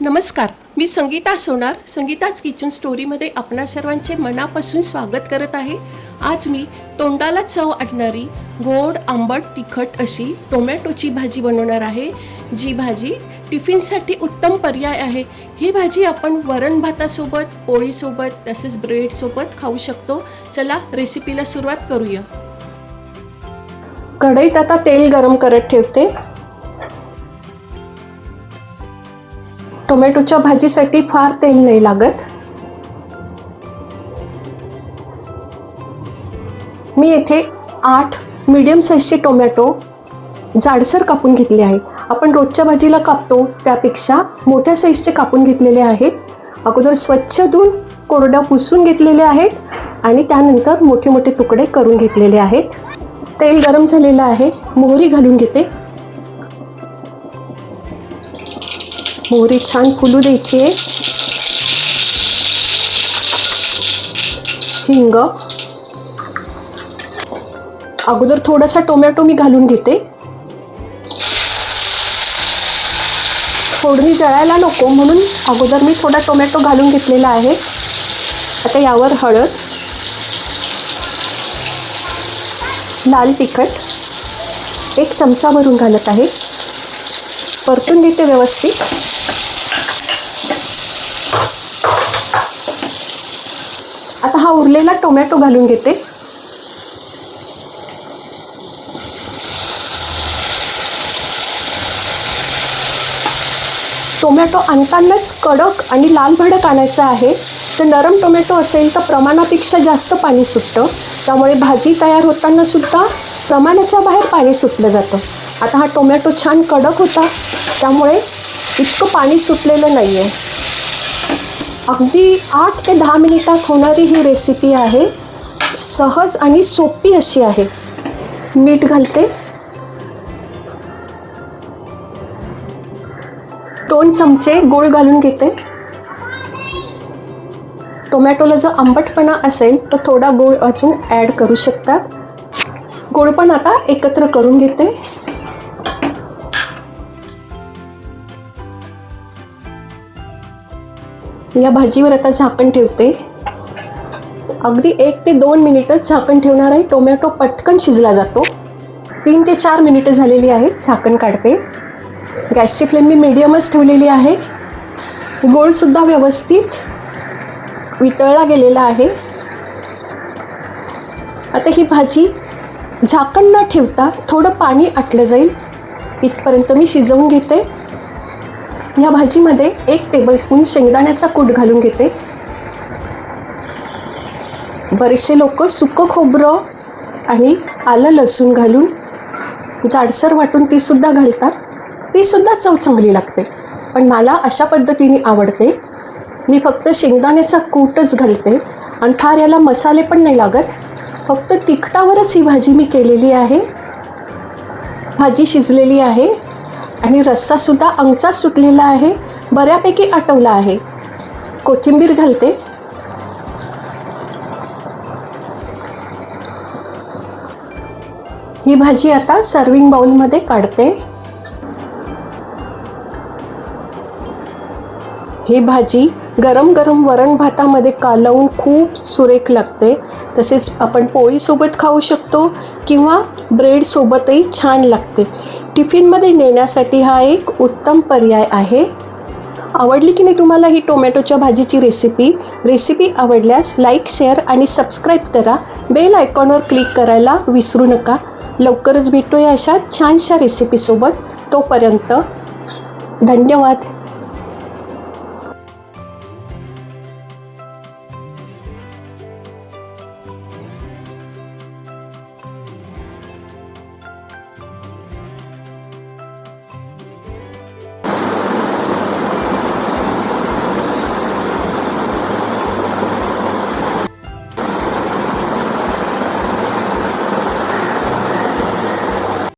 नमस्कार, मी संगीता सोनार. संगीताच किचन स्टोरीमध्ये आपणा सर्वांचे मनापासून स्वागत करत आहे. आज मी तोंडाला चव आणणारी गोड आंबट तिखट अशी टोमॅटोची भाजी बनवणार आहे. जी भाजी टिफिनसाठी उत्तम पर्याय आहे. ही भाजी आपण वरण भातासोबत, पोळीसोबत तसेच ब्रेडसोबत खाऊ शकतो. चला रेसिपीला सुरुवात करूया. कढईत आता तेल गरम करत ठेवते. टोमॅटोच्या भाजीसाठी फार तेल नाही लागत. मी येथे 8 मीडियम साईजचे टोमॅटो जाडसर कापून घेतले आहे. आपण रोजच्या भाजीला कापतो त्यापेक्षा मोठ्या साईजचे कापून घेतलेले आहेत. अगोदर स्वच्छ धुवून कोरड्या पुसून घेतलेले आहेत आणि त्यानंतर मोठे मोठे तुकडे करून घेतलेले आहेत. तेल गरम झालेलं आहे. मोहरी घालून घेते. मोहरी छान फुलू द्यायची आहे. हिंग. अगोदर थोडासा टोमॅटो मी घालून घेते. फोडणी जळायला नको म्हणून अगोदर मी थोडा टोमॅटो घालून घेतलेला आहे. आता यावर हळद, लाल तिखट 1 चमचा भरून घालत आहे. परतून घेते व्यवस्थित. आता हा उरलेला टोमॅटो घालून घेते. टोमॅटो आणतानाच कडक आणि लाल भडक आणायचा आहे. जर नरम टोमॅटो असेल तर प्रमाणापेक्षा जास्त पाणी सुटतं. त्यामुळे भाजी तयार होताना सुद्धा प्रमाणाच्या बाहेर पाणी सुटलं जातं. आता हा टोमॅटो छान कडक होता त्यामुळे इतकं पाणी सुटलेलं नाही आहे. अगदी 8 ते 10 मिनिटात होणारी ही रेसिपी आहे. सहज आणि सोपी अशी आहे. मीठ घालते. 2 चमचे गूळ घालून घेते. टोमॅटोला जर आंबटपणा असेल तर थोडा गूळ अजून ॲड करू शकतात. गूळ पण आता एकत्र करून घेते. या भाजीवर आता झाकण ठेवते. अगदी 1 ते 2 मिनिटं झाकण ठेवणार आहे. टोमॅटो पटकन शिजला जातो. 3 ते 4 मिनिटं झालेली आहेत. झाकण काढते. गॅसची फ्लेम मी मीडियमच ठेवलेली आहे. गूळसुद्धा व्यवस्थित वितळला गेलेला आहे. आता ही भाजी झाकण न ठेवता थोडं पाणी आटलं जाईल इथपर्यंत मी शिजवून घेते. या भाजीमध्ये 1 टेबलस्पून शेंगदाण्याचा कूट घालून घेते. बरेचसे लोक सुकं खोबरं आणि आलं लसूण घालून जाडसर वाटून तीसुद्धा घालतात. तीसुद्धा चव चांगली लागते, पण मला अशा पद्धतीने आवडते. मी फक्त शेंगदाण्याचा कूटच घालते आणि फार याला मसाले पण नाही लागत. फक्त तिखटावरच ही भाजी मी केलेली आहे. भाजी शिजलेली आहे आणि रस्सासुद्धा अंगचा सुटलेला आहे. बऱ्यापैकी आटवला आहे. कोथिंबीर घालते. ही भाजी आता सर्विंग बाउलमध्ये काढते. ही भाजी गरम गरम वरण भातामध्ये कालवून खूप सुरेख लागते. तसेच आपण पोळीसोबत खाऊ शकतो किंवा ब्रेडसोबतही छान लागते. टिफिनमध्ये नेण्यासाठी हा एक उत्तम पर्याय आहे. आवडली की नाही तुम्हाला ही टोमॅटोच्या भाजीची रेसिपी आवडल्यास लाईक, शेअर आणि सबस्क्राईब करा. बेल आयकॉनवर क्लिक करायला विसरू नका. लवकरच भेटूया अशा छानशा रेसिपीसोबत. तोपर्यंत धन्यवाद.